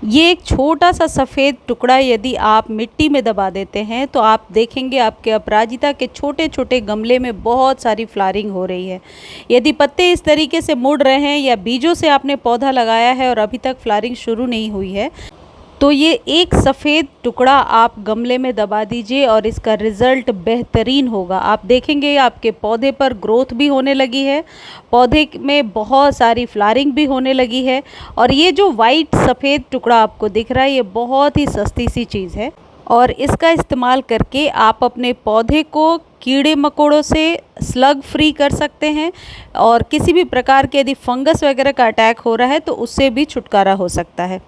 ये एक छोटा सा सफ़ेद टुकड़ा यदि आप मिट्टी में दबा देते हैं तो आप देखेंगे आपके अपराजिता के छोटे छोटे गमले में बहुत सारी फ्लावरिंग हो रही है। यदि पत्ते इस तरीके से मुड़ रहे हैं या बीजों से आपने पौधा लगाया है और अभी तक फ्लावरिंग शुरू नहीं हुई है, तो ये एक सफ़ेद टुकड़ा आप गमले में दबा दीजिए और इसका रिज़ल्ट बेहतरीन होगा। आप देखेंगे आपके पौधे पर ग्रोथ भी होने लगी है, पौधे में बहुत सारी फ्लावरिंग भी होने लगी है। और ये जो वाइट सफ़ेद टुकड़ा आपको दिख रहा है, ये बहुत ही सस्ती सी चीज़ है और इसका इस्तेमाल करके आप अपने पौधे को कीड़े मकोड़ों से स्लग फ्री कर सकते हैं और किसी भी प्रकार के यदि फंगस वगैरह का अटैक हो रहा है तो उससे भी छुटकारा हो सकता है।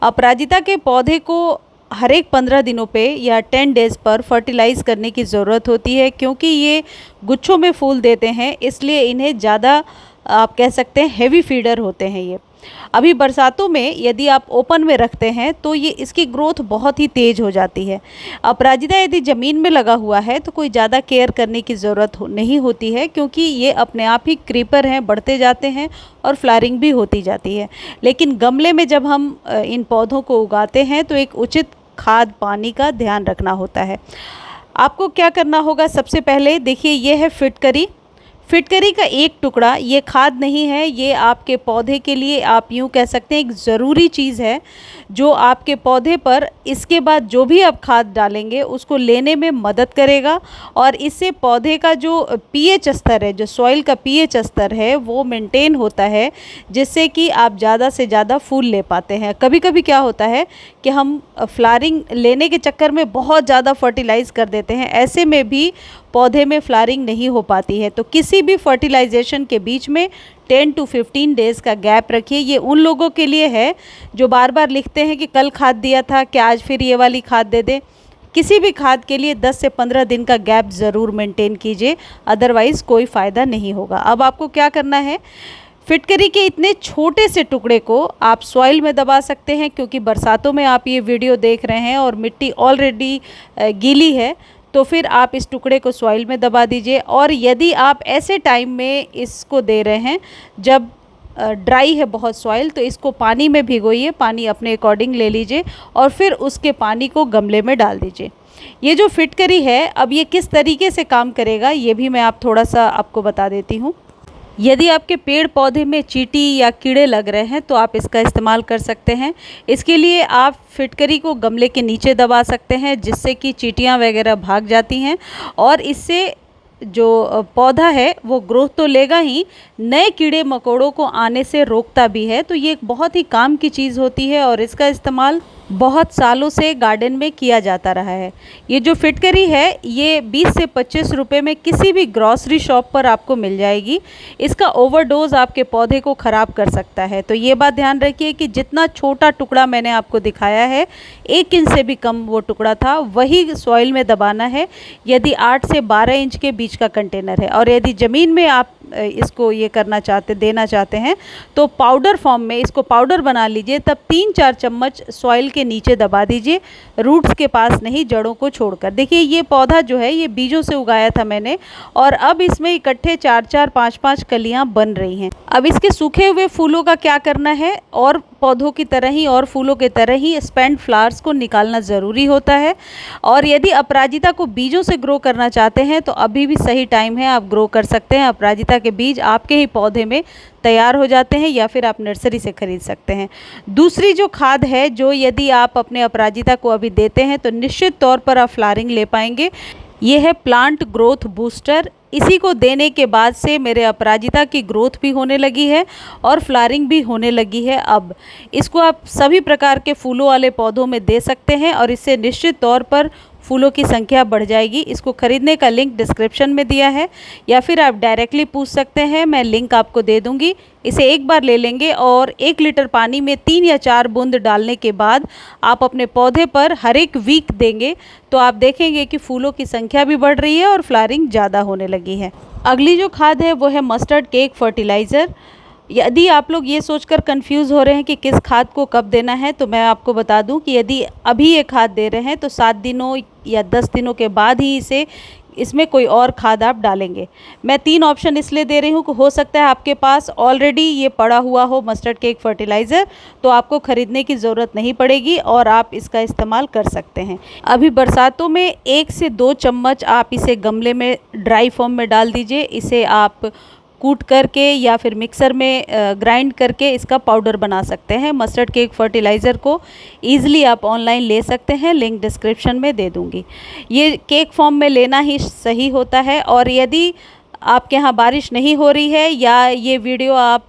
अपराजिता के पौधे को हर एक 15 दिनों पे या 10 डेज़ पर फर्टिलाइज़ करने की ज़रूरत होती है, क्योंकि ये गुच्छों में फूल देते हैं, इसलिए इन्हें ज़्यादा आप कह सकते हैं हेवी फीडर होते हैं ये। अभी बरसातों में यदि आप ओपन में रखते हैं तो ये इसकी ग्रोथ बहुत ही तेज़ हो जाती है। अपराजिता यदि ज़मीन में लगा हुआ है तो कोई ज़्यादा केयर करने की ज़रूरत नहीं होती है, क्योंकि ये अपने आप ही क्रीपर हैं, बढ़ते जाते हैं और फ्लावरिंग भी होती जाती है। लेकिन गमले में जब हम इन पौधों को उगाते हैं तो एक उचित खाद पानी का ध्यान रखना होता है। आपको क्या करना होगा, सबसे पहले देखिए ये है फिटकरी। फिटकरी का एक टुकड़ा, ये खाद नहीं है, ये आपके पौधे के लिए आप यूँ कह सकते हैं एक ज़रूरी चीज़ है जो आपके पौधे पर इसके बाद जो भी आप खाद डालेंगे उसको लेने में मदद करेगा और इससे पौधे का जो पीएच स्तर है, जो सॉइल का पीएच स्तर है, वो मेंटेन होता है, जिससे कि आप ज़्यादा से ज़्यादा फूल ले पाते हैं। कभी कभी क्या होता है कि हम फ्लावरिंग लेने के चक्कर में बहुत ज़्यादा फर्टिलाइज़ कर देते हैं, ऐसे में भी पौधे में फ्लावरिंग नहीं हो पाती है। तो किसी भी फर्टिलाइजेशन के बीच में 10 to 15 डेज़ का गैप रखिए। ये उन लोगों के लिए है जो बार बार लिखते हैं कि कल खाद दिया था, क्या आज फिर ये वाली खाद दे दें। किसी भी खाद के लिए 10 से 15 दिन का गैप ज़रूर मेंटेन कीजिए, अदरवाइज़ कोई फ़ायदा नहीं होगा। अब आपको क्या करना है, फिटकरी के इतने छोटे से टुकड़े को आप सॉइल में दबा सकते हैं, क्योंकि बरसातों में आप ये वीडियो देख रहे हैं और मिट्टी ऑलरेडी गीली है, तो फिर आप इस टुकड़े को सॉइल में दबा दीजिए। और यदि आप ऐसे टाइम में इसको दे रहे हैं जब ड्राई है बहुत सॉइल, तो इसको पानी में भिगोइए, पानी अपने अकॉर्डिंग ले लीजिए और फिर उसके पानी को गमले में डाल दीजिए। ये जो फिटकरी है, अब ये किस तरीके से काम करेगा ये भी मैं आप थोड़ा सा आपको बता देती हूँ। यदि आपके पेड़ पौधे में चींटी या कीड़े लग रहे हैं तो आप इसका इस्तेमाल कर सकते हैं। इसके लिए आप फिटकरी को गमले के नीचे दबा सकते हैं, जिससे कि चींटियाँ वगैरह भाग जाती हैं और इससे जो पौधा है वो ग्रोथ तो लेगा ही, नए कीड़े मकोड़ों को आने से रोकता भी है। तो ये एक बहुत ही काम की चीज़ होती है और इसका इस्तेमाल बहुत सालों से गार्डन में किया जाता रहा है। ये जो फिटकरी है ये 20 से 25 रुपए में किसी भी ग्रॉसरी शॉप पर आपको मिल जाएगी। इसका ओवरडोज आपके पौधे को ख़राब कर सकता है, तो ये बात ध्यान रखिए कि जितना छोटा टुकड़ा मैंने आपको दिखाया है, 1 इंच से भी कम वो टुकड़ा था, वही सॉइल में दबाना है यदि 8 से 12 इंच के बीच का कंटेनर है। और यदि ज़मीन में आप इसको ये देना चाहते हैं तो पाउडर फॉर्म में इसको पाउडर बना लीजिए, तब 3-4 चम्मच सॉइल के नीचे दबा दीजिए, रूट्स के पास नहीं, जड़ों को छोड़कर। देखिए ये पौधा जो है ये बीजों से उगाया था मैंने और अब इसमें इकट्ठे 4-4, 5-5 कलियां बन रही हैं। अब इसके सूखे हुए फूलों का क्या करना है, और पौधों की तरह ही और फूलों की तरह ही स्पेंट फ्लावर्स को निकालना ज़रूरी होता है। और यदि अपराजिता को बीजों से ग्रो करना चाहते हैं तो अभी भी सही टाइम है, आप ग्रो कर सकते हैं। अपराजिता के बीज आपके ही पौधे में तैयार हो जाते हैं या फिर आप नर्सरी से खरीद सकते हैं। दूसरी जो खाद है, जो यदि आप अपने अपराजिता को अभी देते हैं तो निश्चित तौर पर आप फ्लावरिंग ले पाएंगे, ये है प्लांट ग्रोथ बूस्टर। इसी को देने के बाद से मेरे अपराजिता की ग्रोथ भी होने लगी है और फ्लावरिंग भी होने लगी है। अब इसको आप सभी प्रकार के फूलों वाले पौधों में दे सकते हैं और इससे निश्चित तौर पर फूलों की संख्या बढ़ जाएगी। इसको खरीदने का लिंक डिस्क्रिप्शन में दिया है या फिर आप डायरेक्टली पूछ सकते हैं, मैं लिंक आपको दे दूंगी। इसे एक बार ले लेंगे और 1 लीटर पानी में 3 या 4 बूंद डालने के बाद आप अपने पौधे पर हर एक वीक देंगे तो आप देखेंगे कि फूलों की संख्या भी बढ़ रही है और फ्लावरिंग ज़्यादा होने लगी है। अगली जो खाद है वो है मस्टर्ड केक फर्टिलाइज़र। यदि आप लोग ये सोचकर कंफ्यूज हो रहे हैं कि किस खाद को कब देना है, तो मैं आपको बता दूं कि यदि अभी ये खाद दे रहे हैं तो 7 दिनों या 10 दिनों के बाद ही इसे इसमें कोई और खाद आप डालेंगे। मैं 3 ऑप्शन इसलिए दे रही हूँ कि हो सकता है आपके पास ऑलरेडी ये पड़ा हुआ हो मस्टर्ड केक फर्टिलाइज़र, तो आपको ख़रीदने की ज़रूरत नहीं पड़ेगी और आप इसका इस्तेमाल कर सकते हैं। अभी बरसातों में 1 से 2 चम्मच आप इसे गमले में ड्राई फॉर्म में डाल दीजिए। इसे आप कूट करके या फिर मिक्सर में ग्राइंड करके इसका पाउडर बना सकते हैं। मस्टर्ड केक फर्टिलाइज़र को ईज़िली आप ऑनलाइन ले सकते हैं, लिंक डिस्क्रिप्शन में दे दूँगी। ये केक फॉर्म में लेना ही सही होता है। और यदि आपके यहाँ बारिश नहीं हो रही है या ये वीडियो आप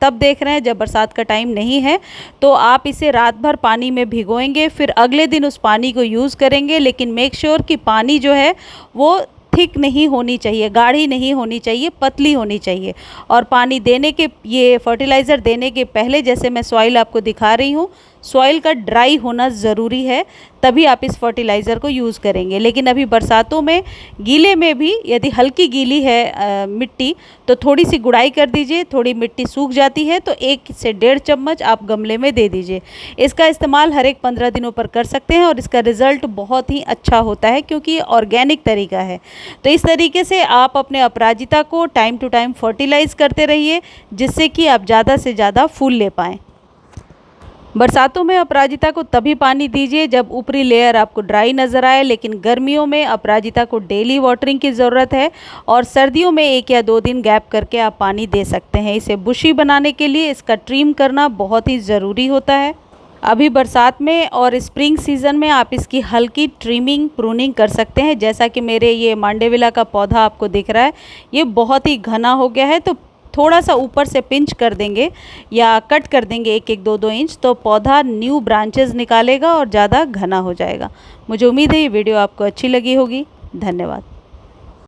तब देख रहे हैं जब बरसात का टाइम नहीं है, तो आप इसे रात भर पानी में भिगोएंगे, फिर अगले दिन उस पानी को यूज़ करेंगे। लेकिन मेक श्योर कि पानी जो है वो थिक नहीं होनी चाहिए, गाढ़ी नहीं होनी चाहिए, पतली होनी चाहिए। और पानी देने के, ये फर्टिलाइज़र देने के पहले जैसे मैं सॉइल आपको दिखा रही हूँ, सॉइल का ड्राई होना ज़रूरी है, तभी आप इस फर्टिलाइज़र को यूज़ करेंगे। लेकिन अभी बरसातों में गीले में भी यदि हल्की गीली है मिट्टी, तो थोड़ी सी गुड़ाई कर दीजिए। थोड़ी मिट्टी सूख जाती है तो 1 से 1.5 चम्मच आप गमले में दे दीजिए। इसका इस्तेमाल हर एक 15 दिनों पर कर सकते हैं और इसका रिज़ल्ट बहुत ही अच्छा होता है क्योंकि ये ऑर्गेनिक तरीका है। तो इस तरीके से आप अपने अपराजिता को टाइम टू टाइम फर्टिलाइज़ करते रहिए, जिससे कि आप ज़्यादा से ज़्यादा फूल ले पाएँ। बरसातों में अपराजिता को तभी पानी दीजिए जब ऊपरी लेयर आपको ड्राई नज़र आए, लेकिन गर्मियों में अपराजिता को डेली वाटरिंग की ज़रूरत है और सर्दियों में 1 या 2 दिन गैप करके आप पानी दे सकते हैं। इसे बुशी बनाने के लिए इसका ट्रिम करना बहुत ही ज़रूरी होता है। अभी बरसात में और स्प्रिंग सीज़न में आप इसकी हल्की ट्रिमिंग प्रूनिंग कर सकते हैं। जैसा कि मेरे ये मांडेविला का पौधा आपको दिख रहा है, ये बहुत ही घना हो गया है, तो थोड़ा सा ऊपर से पिंच कर देंगे या कट कर देंगे 1-1, 2-2 इंच, तो पौधा न्यू ब्रांचेस निकालेगा और ज़्यादा घना हो जाएगा। मुझे उम्मीद है ये वीडियो आपको अच्छी लगी होगी। धन्यवाद।